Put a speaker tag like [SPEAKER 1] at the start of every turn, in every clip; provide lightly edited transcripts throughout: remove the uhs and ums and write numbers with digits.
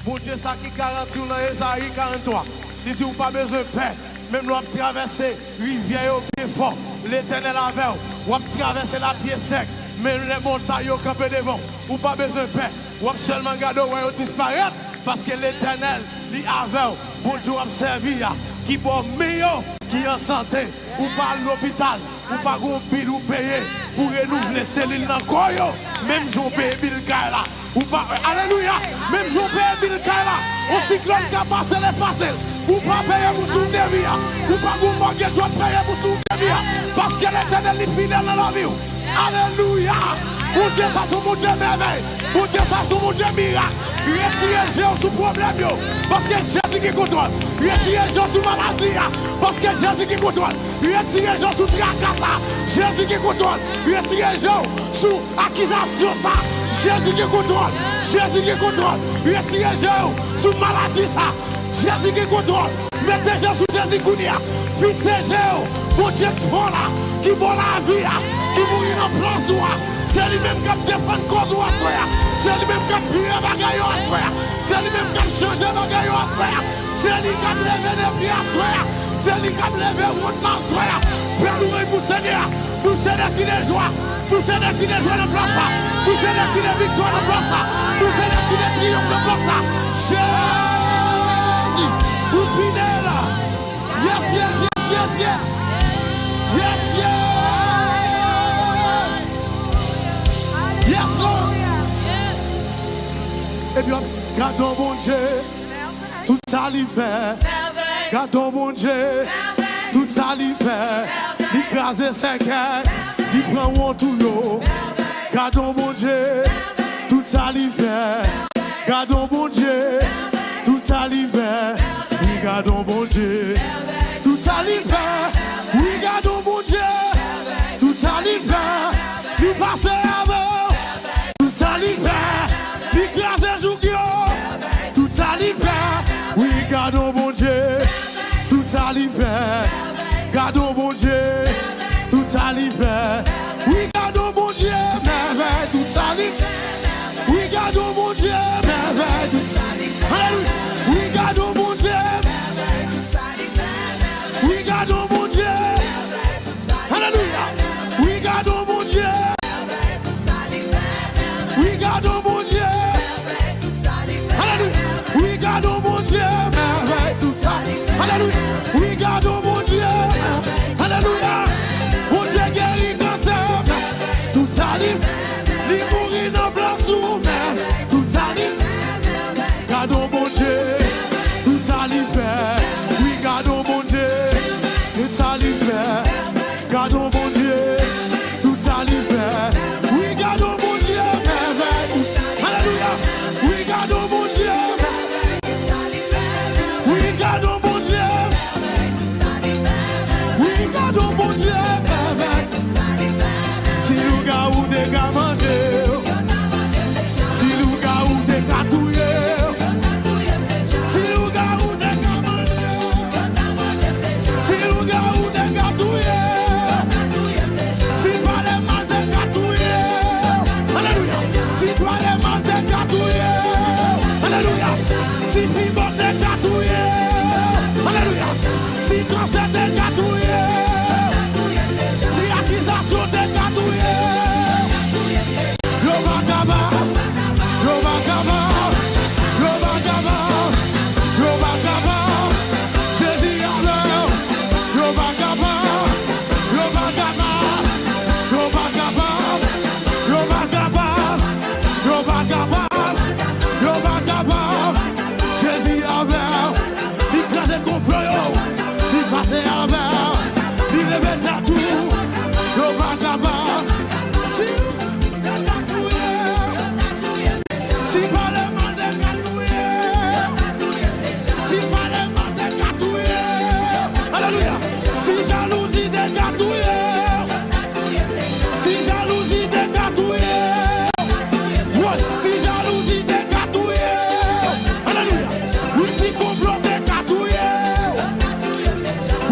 [SPEAKER 1] Mon Dieu, ça qui garantit dans Ésaïe 43. Il dit, on pas besoin de paix. Même nous avons traversé rivière au pied fort. L'Éternel avec vous. On a traversé la pied sec. Même les montagnes au campé devant. On pas besoin de paix. On a seulement gardé où disparaître. Parce que l'Éternel dit avec vous. Bon Dieu, on a servi. Qui est meilleur, qui est en santé. Ou pas à l'hôpital. Ou pas qu'on pile ou payer. Pour renouveler cellules dans le corps. Même si on paye Bill Kaila. Ou pas, alléluia, même si on paye Bill Kaila. On cyclone qui a passé les passés. Ou pas payer pour souvenir. Ou pas qu'on manque soit payer pour souvenir. Parce que l'Éternel est fidèle dans la vie. Alléluia. Mon Dieu, ça c'est mon Dieu merveille. Mon Dieu, ça c'est mon Dieu miracle. Retirez Jésus sous problème. Parce que Jésus qui contrôle. Retirez Jésus sous maladie. Parce que Jésus qui contrôle. Retirez Jésus sous tracas. Jésus qui contrôle. Retirez Jésus sous accusation. Jésus qui contrôle. Jésus qui contrôle. Retirez Jésus sous maladie. Jésus qui contrôle. Mettez Jésus sous Jésus Kounia. Fixez Jésus. Mon Dieu qui bon la vie. Qui mourit en place. C'est lui-même qui a défendu cause ou à faire. C'est lui-même qui a prié bagaille à faire. C'est lui-même qui a changé bagaille à faire. C'est lui qui a levé les pieds à faire. C'est lui qui a levé route à faire. Père nous pour Seigneur. Pour Seigneur qui est joie. Pour Seigneur qui est joie de place. Pour Seigneur qui est victoire de place. Pour Seigneur qui est triomphe de place. Jésus. Vous pinez là. Yes, yes, yes, yes, yes. Yes, yes. Yes, Lord. Et puis, gardons mon Dieu, tout ça lui fait. Gardons mon Dieu, tout ça lui fait. Il crase ses cœurs, il prend mon tout l'eau. Gardons mon Dieu, tout ça lui fait. Gardons mon Dieu, tout ça lui fait. Oui, gardons mon Dieu, tout ça lui fait. Oui, gardons mon Dieu, tout ça lui fait. Il passe avec. Tout ça l'y fait, l'écrase Jougio, tout ça l'y fait, oui, gardons mon Dieu, tout ça l'y fait, gardons mon Dieu, tout ça l'y fait, oui, gardons mon Dieu, merveille, tout ça l'y fait, oui, gardons mon Dieu, merveille, tout ça l'y fait, alléluia, oui, gardons mon Dieu, merveille, tout ça l'y fait, oui, gardons mon Dieu, alléluia, oui, gardons mon Dieu. Oui, gardons mon Dieu. Alléluia. Oui, gardons mon Dieu. Merveille, tout ça. Alléluia. Oui, gardons mon Dieu. Alléluia. Mon Dieu guérit cancer. Tout ça, il mourit dans blanc sous mer. Tout ça, gardons mon Dieu. Tout ça, il fait. Oui, gardons mon Dieu. Tout ça, il fait. Gardons mon Dieu. Tout ça, il fait. Oui, gardons mon Dieu. Oui, gardons mon Dieu. Oui, gardons mon Dieu. Oui, gardons mon Dieu. Si nous gardons des gars manger, si nous gardons des gars touiller, si nous gardons des gars manger, si nous gardons des gars touiller, si pas les mal des gars touiller, alléluia, si toi les mal des gars touiller, alléluia, si piment des gars touiller, alléluia, si cancer des gars touiller, si accusation des gars touiller, Yobagaba, Yobagaba, Yobagaba, Yobagaba, Jésus alors, Yobagaba, Yobagaba, Yobagaba, Yobagaba, Yobagaba, Yobagaba, Jésus alors, il crase complot, il passe avec, il lève la tour, Yobagaba, si pas le mal de catouiller, si pas le mal de catouiller, alléluia, si jalousie de catouiller, si jalousie de catouiller, ouais, si jalousie de catouiller, alléluia, oui, si complot de catouiller,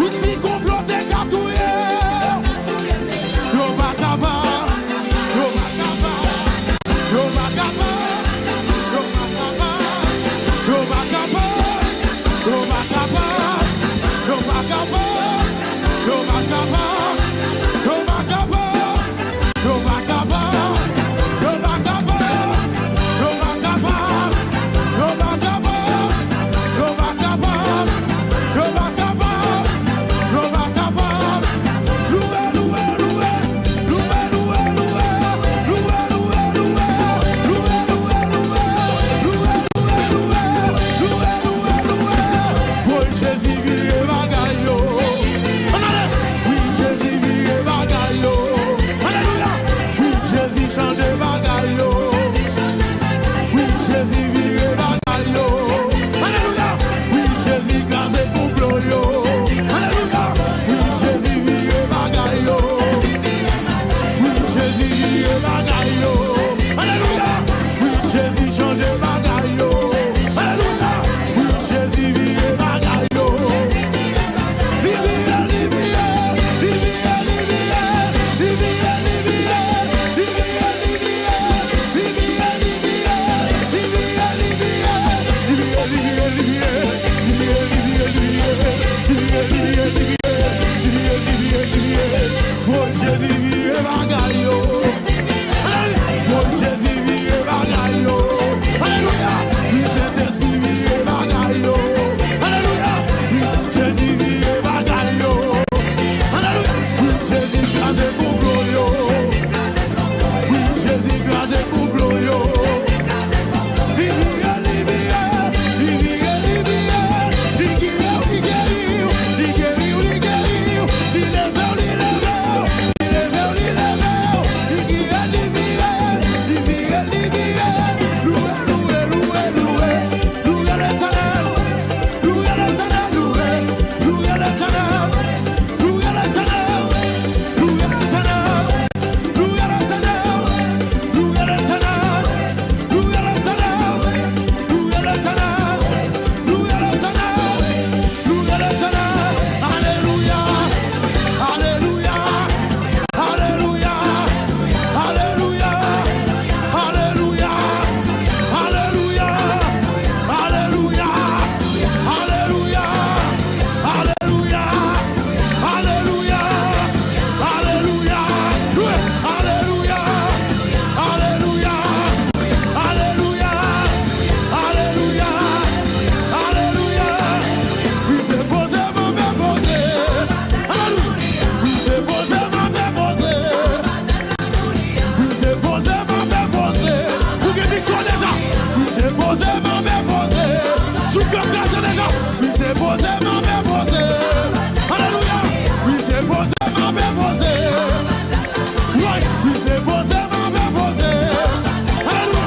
[SPEAKER 1] oui, si complot de catouiller, Yobagaba, Yobagaba, Yobagaba, Oui, c'est posé, ma mère posé. Alléluia. Oui, c'est posé, ma mère posé. Oui, c'est posé, ma mère posé. Alléluia.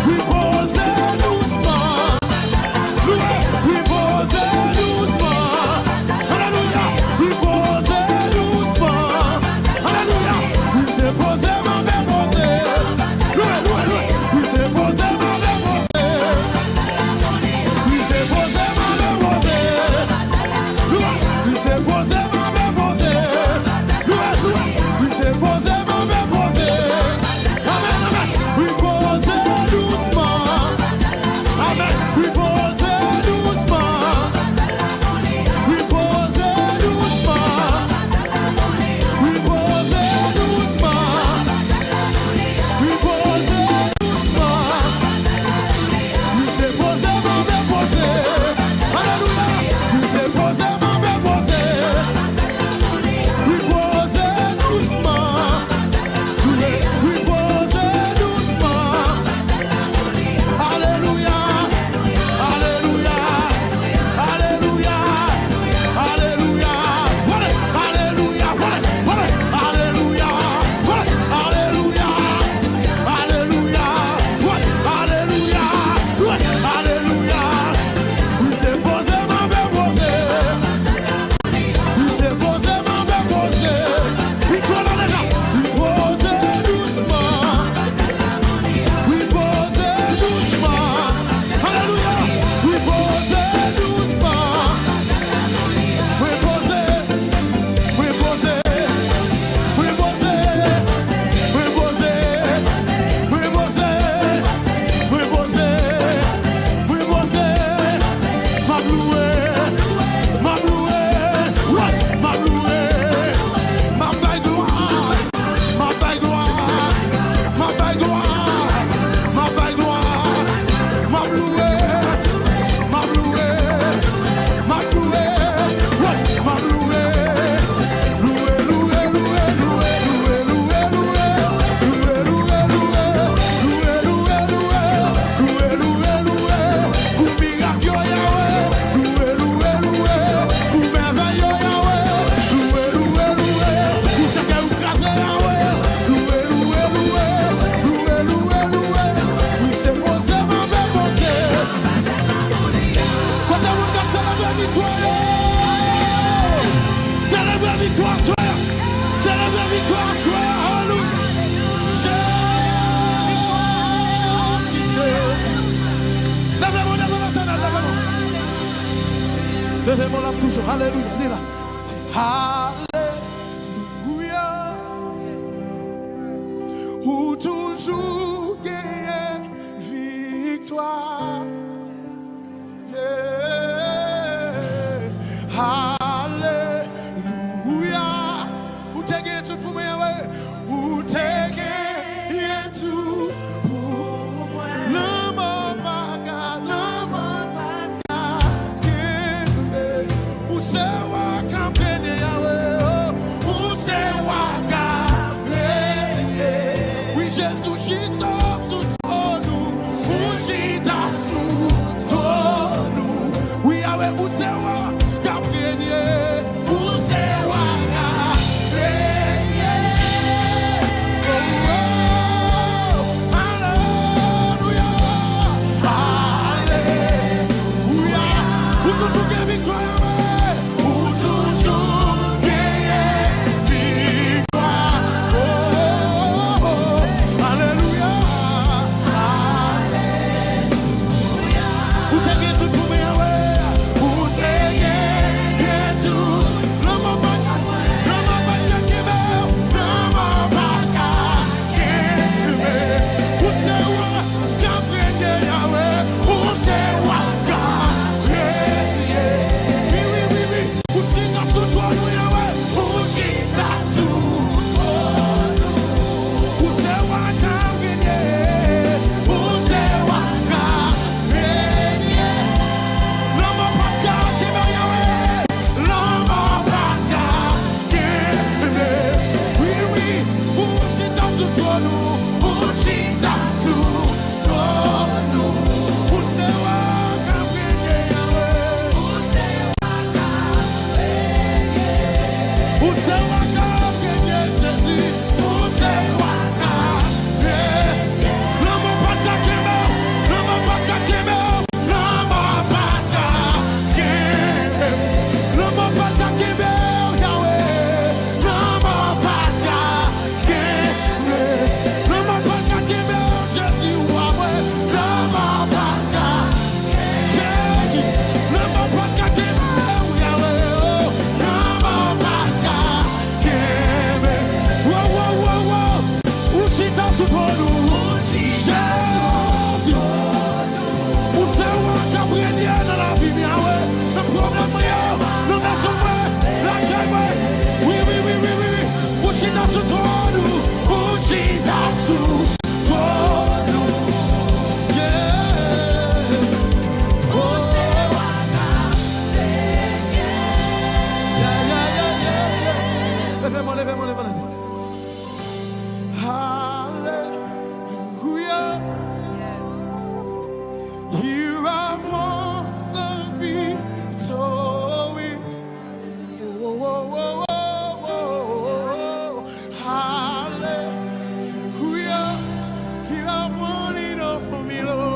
[SPEAKER 1] Oui, posé doucement. Oui, posé doucement. Alléluia. Oui, posé doucement. Alléluia. Oui, c'est posé, ma mère posé. Oui, c'est posé, ma mère posé. Oui, c'est posé, ma mère posé. Oui, c'est posé, ma mère posé. Oui, c'est posé, ma mère posé. Amen, amen. Oui, posé doucement. Amen. Oui, posé doucement. Oui, posé doucement. Oui, posé doucement. Oui, posé doucement. Oui, c'est posé, ma mère posé. Alléluia. Oui, c'est posé, ma mère posé. Oui, posé doucement. Oui, posé doucement. Alléluia. Alléluia. Alléluia. Alléluia. Alléluia. Alléluia. Alléluia. Alléluia. Alléluia. Alléluia. Oui, c'est posé, ma mère posé. Oui, c'est posé, ma mère posé. Oui, toi là déjà. Oui, posé doucement. Oui, posé doucement. Alléluia. Oui, posé doucement. Oui, posé. Oui, posé. Oui, posé. Oui, posé. Oui, posé. Oui, posé. Oui, posé. Ma bloué. Ma bloué. Ouais. Ma bloué. Ma baille gloire. Ma baille gloire. Ma baille gloire. Ma baille gloire. Ma bloué. Ma bloué. Ma bloué. Ouais. Ma bloué. Loué, loué, loué, loué, loué, loué, loué. Loué, loué, loué. Loué, loué, loué. Loué, loué, loué. Pour miracle, Yahweh. Loué, loué, loué. Pour merveille, Yahweh. Loué, loué, loué. Pour ce que vous crasez, Yahweh. Loué, loué, loué. Loué, loué, loué. Oui, c'est posé, ma mère posé. Quand on vous donne célébrer victoire. Célébrer victoire, soir. Célébrer victoire, soir. Alléluia. Levez-moi, levez-moi, l'éternel, levez-moi. Levez-moi là toujours. Alléluia. Dis là. Dis Alléluia. Ou toujours gagner victoire. Yeah. Alléluia. Ou t'es gagné tout pour moi, ouais. Ou t'es gagné tout pour moi. Le mot baga, le mot baga. Ou c'est wa campagne, Yahweh. Ou c'est wa campagne. Oui, Jésus, j'étais sous toi, nous. Ou j'étais sous toi, nous. Oui, Yahweh, ou c'est wa campagne. Ou c'est wa campagne. Oh, oh, alléluia. Alléluia. Ou toujours gagner victoire, Yahweh. Ou toujours gagner victoire. Oh, oh, oh. Alléluia. Alléluia. Ou t'es gagné tout pour moi, Yahweh. Ou t'es You have won the victory. Oh, oh, oh, oh, oh. Hallelujah. You have won it all for me, Lord.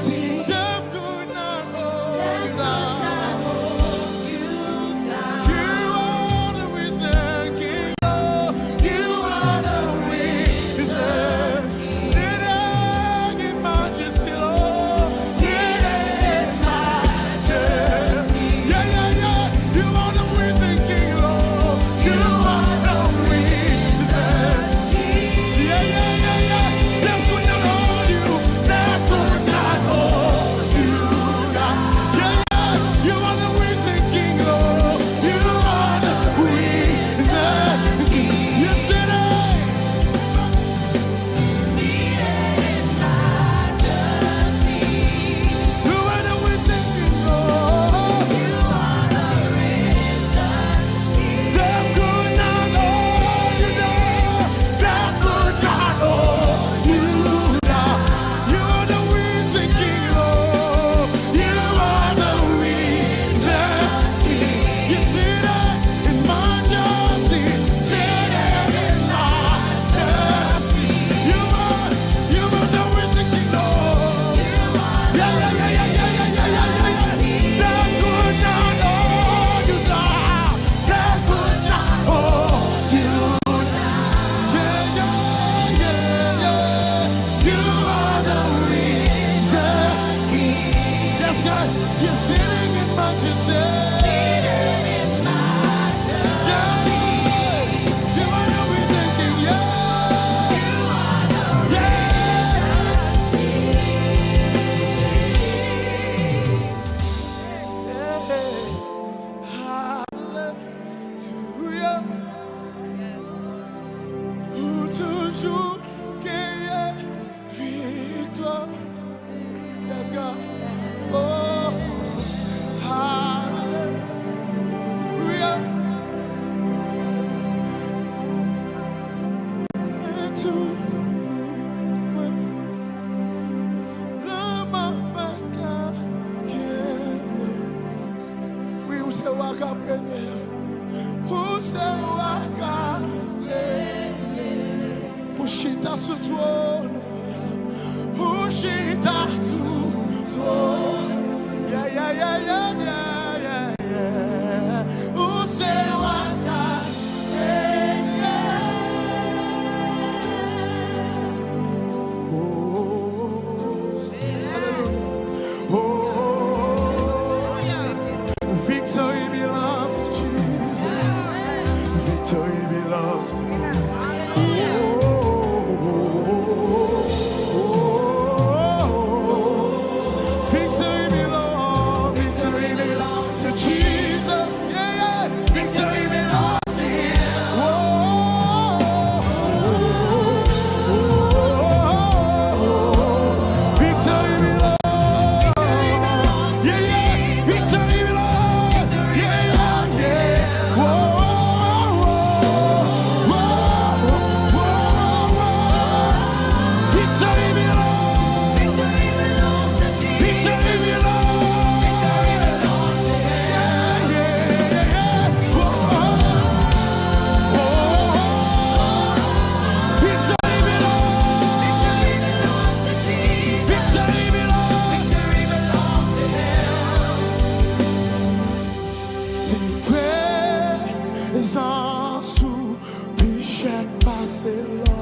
[SPEAKER 1] Sing death could not hold you down. You are the risen King. You are the risen. Sitting in majesty, Lord. Sitting in majesty. Yeah, yeah, yeah. You are the risen King, Lord. You are the risen King. Yeah, yeah, yeah, yeah. Death could not hold you. Death could not hold you down. Yeah, yeah. You are the risen King, Lord. You are the risen King. You sit You are the risen King, Lord. Death could not hold you down. Death could not hold you down. You are the risen King, Lord. You are the risen King. You sit in majesty, sitting in majesty. You are the risen King, Lord. Yeah, yeah, yeah, yeah, yeah, yeah, yeah, yeah, yeah. Death could not hold you down. Death could not hold you down. Yeah, yeah, yeah, yeah. You are the risen King. Yes, God, you're sitting in majesty. Yeah, you are the risen King. Yeah, yeah. Hallelujah. Toujours gagner victoire. Yes, God. Oh, hallelujah. Et tout le moment oui, où c'est Waka premier? Où c'est Waka? Ushita sutuono, ushita sutuono, yeah, yeah, yeah, yeah, yeah, yeah, yeah. Usewaka, yeah. Oh, victory belongs to Jesus. Victory belongs to me. Victory belongs to Jesus. Yeah, yeah. Victory belongs to Him. Victory belongs. Yeah, yeah. Victory belongs. Yeah, yeah, yeah. Victory belongs. Victory belongs. Yeah, yeah, yeah. Victory belongs. Victory belongs. Tes présences sous péché passé là.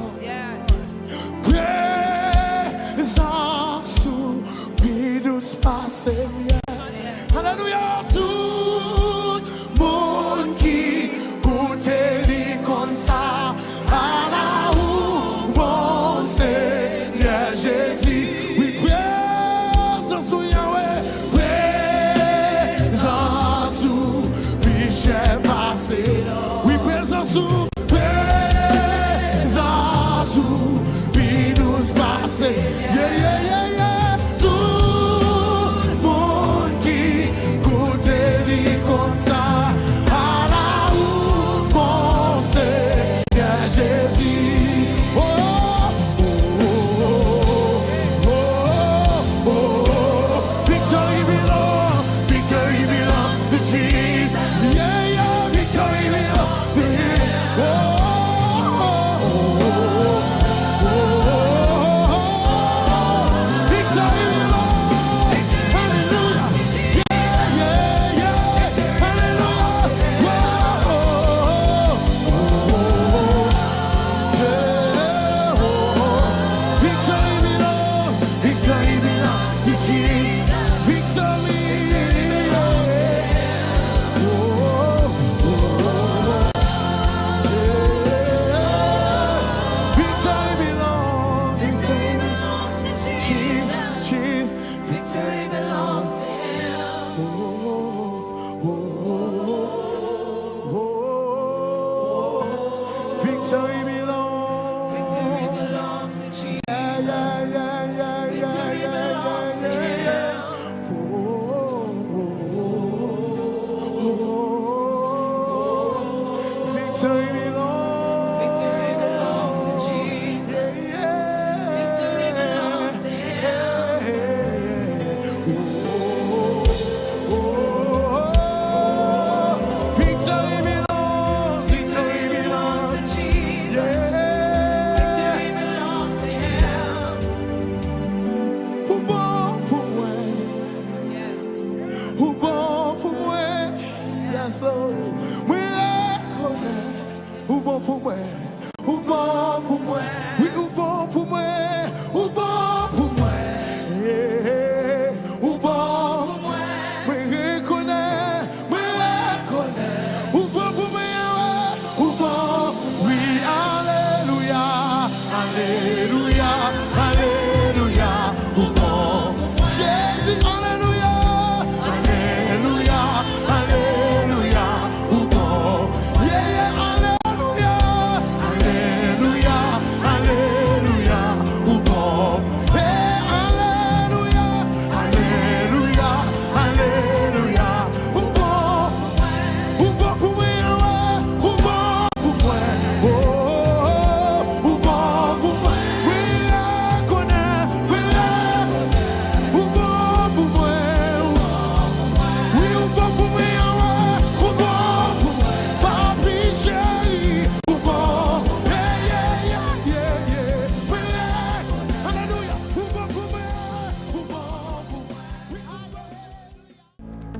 [SPEAKER 1] Présence sous bidous passé bien. Alléluia, tout monde qui goûtait les comme ça. À la où bon Seigneur Jésus. Oui, présence sous Yahweh. Présence sous péché passé. Oui, présence sous. Présence sous bidous passé. Yeah, yeah, yeah, yeah. Tout monde qui goûtait les comme ça. À la où bon Seigneur Jésus. Oh, oh, oh, oh.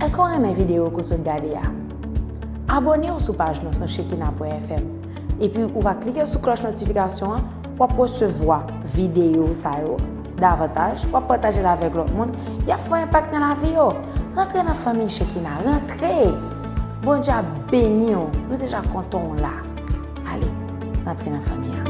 [SPEAKER 2] Est-ce qu'on aime vidéo que vous regardez? Abonnez-vous sur la page sur Shekinah.fm et puis vous va cliquer sur la cloche de notification pour recevoir vidéo davantage, pour partager avec l'autre monde. Il y a un impact dans la vie. Rentrez dans la famille Shekinah, rentrez. Bon Dieu béni, nous déjà contents là. Allez, rentrez dans la famille.